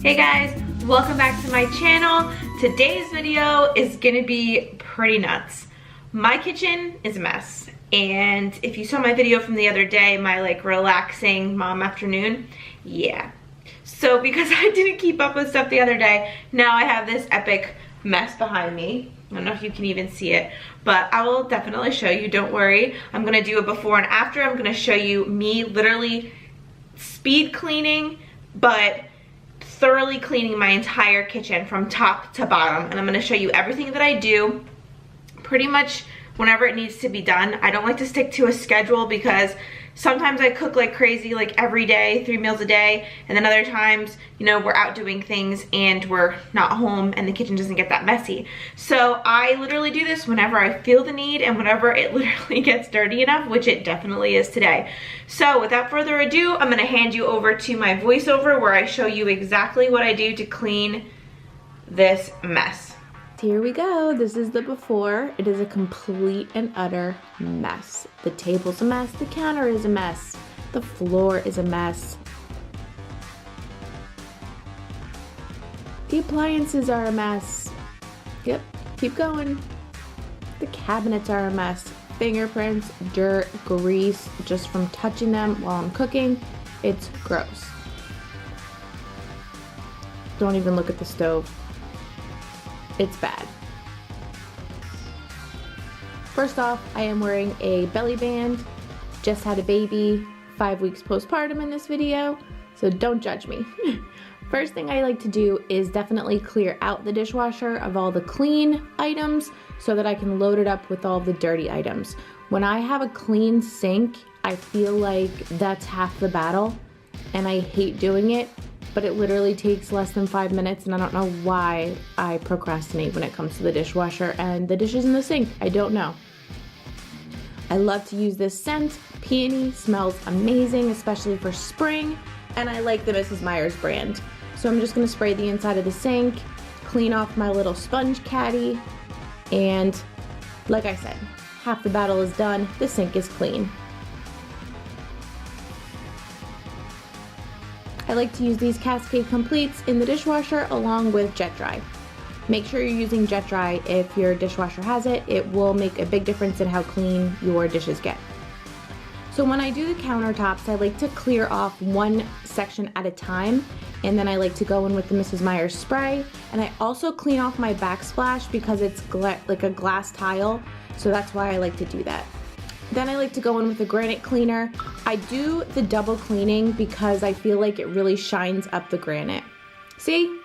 Hey guys, welcome back to my channel. Today's video is gonna be pretty nuts. My kitchen is a mess, and if you saw my video from the other day, my like relaxing mom afternoon, yeah. So because I didn't keep up with stuff the other day, now I have this epic mess behind me. I don't know if you can even see it, but I will definitely show you, don't worry. I'm gonna do a before and after. I'm gonna show you me literally speed cleaning, but thoroughly cleaning my entire kitchen from top to bottom. And I'm gonna show you everything that I do pretty much whenever it needs to be done. I don't like to stick to a schedule because sometimes I cook like crazy, like every day, 3 meals a day, and then other times, you know, we're out doing things and we're not home and the kitchen doesn't get that messy. So I literally do this whenever I feel the need and whenever it literally gets dirty enough, which it definitely is today. So without further ado, I'm gonna hand you over to my voiceover where I show you exactly what I do to clean this mess. Here we go. This is the before. It is a complete and utter mess. The table's a mess. The counter is a mess. The floor is a mess. The appliances are a mess. Yep, keep going. The cabinets are a mess. Fingerprints, dirt, grease, just from touching them while I'm cooking. It's gross. Don't even look at the stove. It's bad. First off, I am wearing a belly band. Just had a baby, 5 weeks postpartum in this video, so don't judge me. First thing I like to do is definitely clear out the dishwasher of all the clean items so that I can load it up with all the dirty items. When I have a clean sink, I feel like that's half the battle, and I hate doing it. But it literally takes less than 5 minutes, and I don't know why I procrastinate when it comes to the dishwasher and the dishes in the sink. I don't know. I love to use this scent. Peony smells amazing, especially for spring, and I like the Mrs Meyers brand. So I'm just gonna spray the inside of the sink, clean off my little sponge caddy, and like I said, half the battle is done. The sink is clean. I like to use these Cascade Completes in the dishwasher along with Jet Dry. Make sure you're using Jet Dry if your dishwasher has it. It will make a big difference in how clean your dishes get. So when I do the countertops, I like to clear off one section at a time, and then I like to go in with the Mrs Meyers spray. And I also clean off my backsplash because it's like a glass tile, so that's why I like to do that. Then I like to go in with a granite cleaner. I do the double cleaning because I feel like it really shines up the granite. See?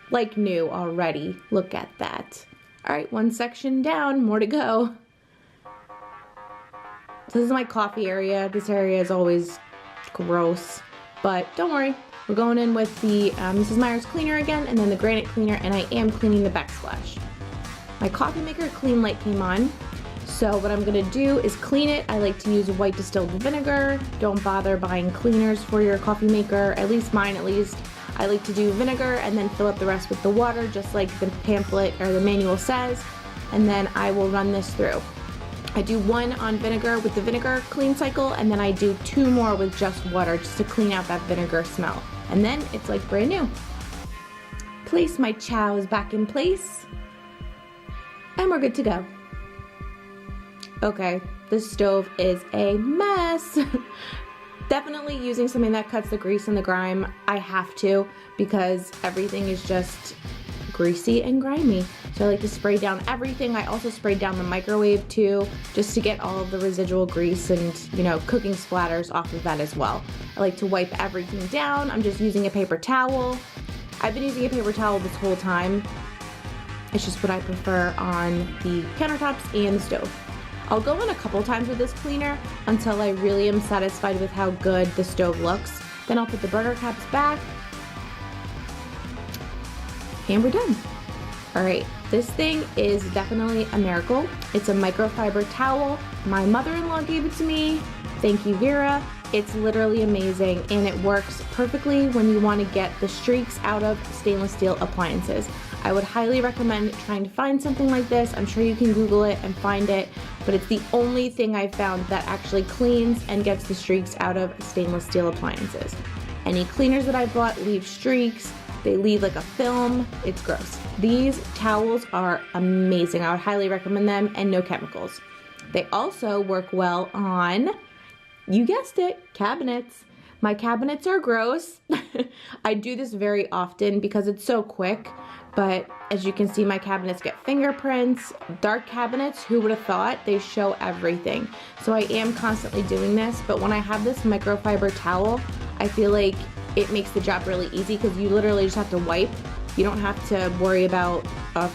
Like new already. Look at that. All right, one section down, more to go. So this is my coffee area. This area is always gross, but don't worry. We're going in with the Mrs Meyers cleaner again, and then the granite cleaner, and I am cleaning the backsplash. My coffee maker clean light came on. So what I'm gonna do is clean it. I like to use white distilled vinegar. Don't bother buying cleaners for your coffee maker, at least mine at least. I like to do vinegar and then fill up the rest with the water, just like the pamphlet or the manual says. And then I will run this through. I do one on vinegar with the vinegar clean cycle, and then I do 2 more with just water just to clean out that vinegar smell. And then it's like brand new. Place my chows back in place, and we're good to go. Okay, the stove is a mess. Definitely using something that cuts the grease and the grime. I have to because everything is just greasy and grimy. So I like to spray down everything. I also sprayed down the microwave too, just to get all of the residual grease and, you know, cooking splatters off of that as well. I like to wipe everything down. I'm just using a paper towel. I've been using a paper towel this whole time. It's just what I prefer on the countertops and the stove. I'll go in a couple times with this cleaner until I really am satisfied with how good the stove looks. Then I'll put the burner caps back, and we're done. All right, this thing is definitely a miracle. It's a microfiber towel. My mother-in-law gave it to me. Thank you, Vera. It's literally amazing, and it works perfectly when you want to get the streaks out of stainless steel appliances. I would highly recommend trying to find something like this. I'm sure you can Google it and find it, but it's the only thing I've found that actually cleans and gets the streaks out of stainless steel appliances. Any cleaners that I bought leave streaks. They leave like a film. It's gross. These towels are amazing. I would highly recommend them, and no chemicals. They also work well on, you guessed it, cabinets. My cabinets are gross. I do this very often because it's so quick, but as you can see, my cabinets get fingerprints. Dark cabinets, who would have thought? They show everything. So I am constantly doing this, but when I have this microfiber towel, I feel like it makes the job really easy because you literally just have to wipe. You don't have to worry about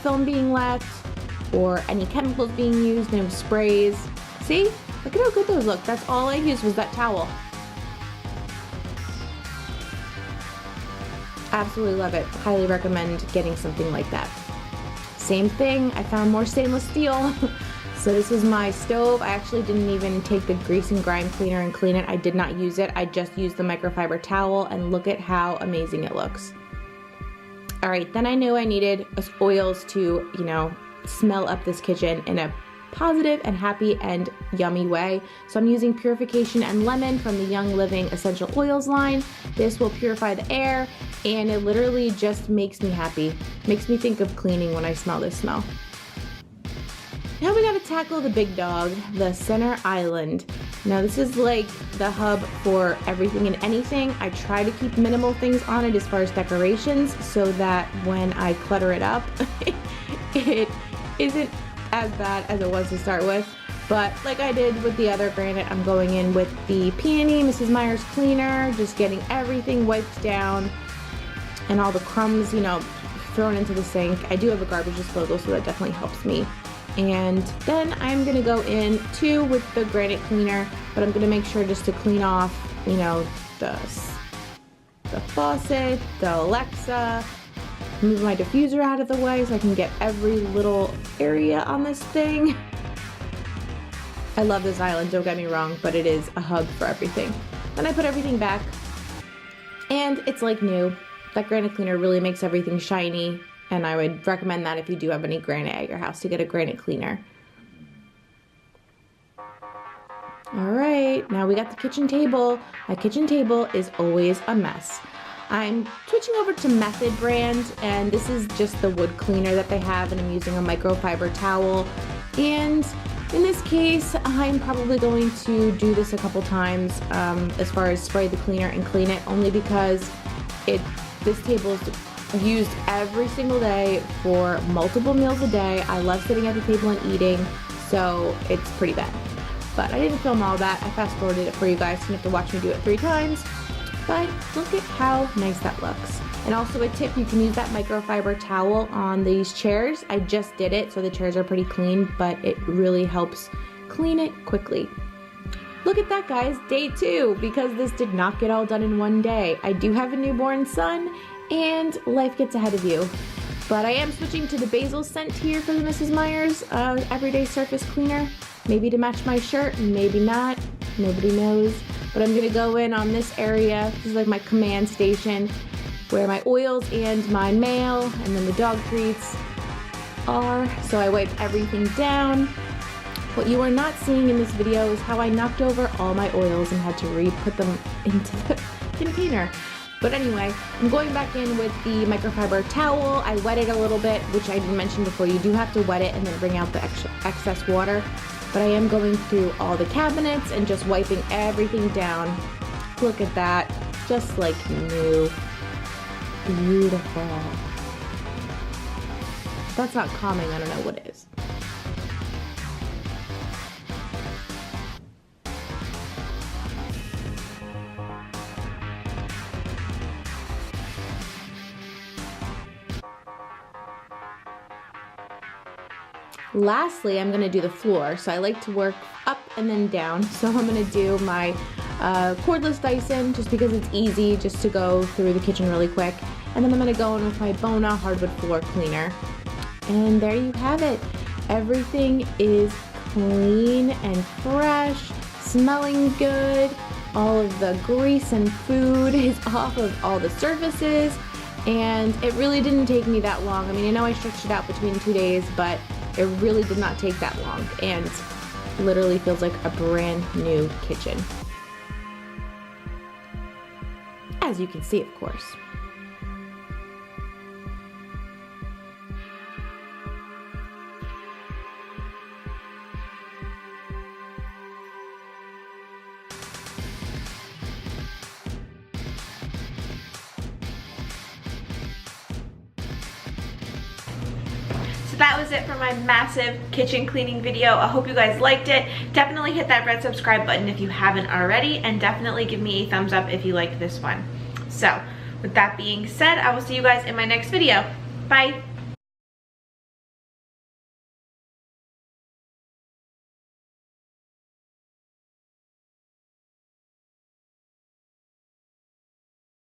film being left or any chemicals being used, no sprays. See? Look at how good those look. That's all I used was that towel. Absolutely love it. Highly recommend getting something like that. Same thing, I found more stainless steel. So this is my stove. I actually didn't even take the grease and grime cleaner and clean it. I did not use it. I just used the microfiber towel, and look at how amazing it looks. All right, then I knew I needed oils to, you know, smell up this kitchen in a positive and happy and yummy way. So I'm using Purification and Lemon from the Young Living Essential Oils line. This will purify the air, and it literally just makes me happy. Makes me think of cleaning when I smell this smell. Now we gotta tackle the big dog, the center island. Now this is like the hub for everything and anything. I try to keep minimal things on it as far as decorations so that when I clutter it up, it isn't as bad as it was to start with. But like I did with the other granite, I'm going in with the Peony Mrs Meyers cleaner, just getting everything wiped down and all the crumbs, you know, thrown into the sink. I do have a garbage disposal, so that definitely helps me. And then I'm gonna go in too with the granite cleaner, but I'm gonna make sure just to clean off, you know, the faucet, the Alexa, move my diffuser out of the way so I can get every little area on this thing. I love this island, don't get me wrong, but it is a hub for everything. Then I put everything back, and it's like new. That granite cleaner really makes everything shiny, and I would recommend that if you do have any granite at your house to get a granite cleaner. All right, now we got the kitchen table. My kitchen table is always a mess. I'm switching over to Method brand, and this is just the wood cleaner that they have, and I'm using a microfiber towel. And in this case, I'm probably going to do this a couple times as far as spray the cleaner and clean it, only because this table is used every single day for multiple meals a day. I love sitting at the table and eating, so it's pretty bad. But I didn't film all that. I fast forwarded it for you guys, so you have to watch me do it 3 times. But look at how nice that looks. And also a tip, you can use that microfiber towel on these chairs. I just did it, so the chairs are pretty clean, but it really helps clean it quickly. Look at that, guys, day 2, because this did not get all done in one day. I do have a newborn son, and life gets ahead of you. But I am switching to the basil scent here for the Mrs. Meyers Everyday Surface Cleaner. Maybe to match my shirt, maybe not, nobody knows. But I'm gonna go in on this area. This is like my command station where my oils and my mail and then the dog treats are. So I wipe everything down. What you are not seeing in this video is how I knocked over all my oils and had to re-put them into the container. But anyway, I'm going back in with the microfiber towel. I wet it a little bit, which I didn't mention before. You do have to wet it and then bring out the excess water. But I am going through all the cabinets and just wiping everything down. Look at that, just like new. Beautiful. That's not calming, I don't know what is. Lastly, I'm gonna do the floor. So I like to work up and then down. So I'm gonna do my cordless Dyson just because it's easy just to go through the kitchen really quick. And then I'm gonna go in with my Bona hardwood floor cleaner. And there you have it. Everything is clean and fresh, smelling good. All of the grease and food is off of all the surfaces. And it really didn't take me that long. I mean, I know I stretched it out between 2 days, but it really did not take that long, and literally feels like a brand new kitchen. as you can see, of course. That was it for my massive kitchen cleaning video. I hope you guys liked it. Definitely hit that red subscribe button if you haven't already, and definitely give me a thumbs up if you liked this one. So with that being said, I will see you guys in my next video. Bye.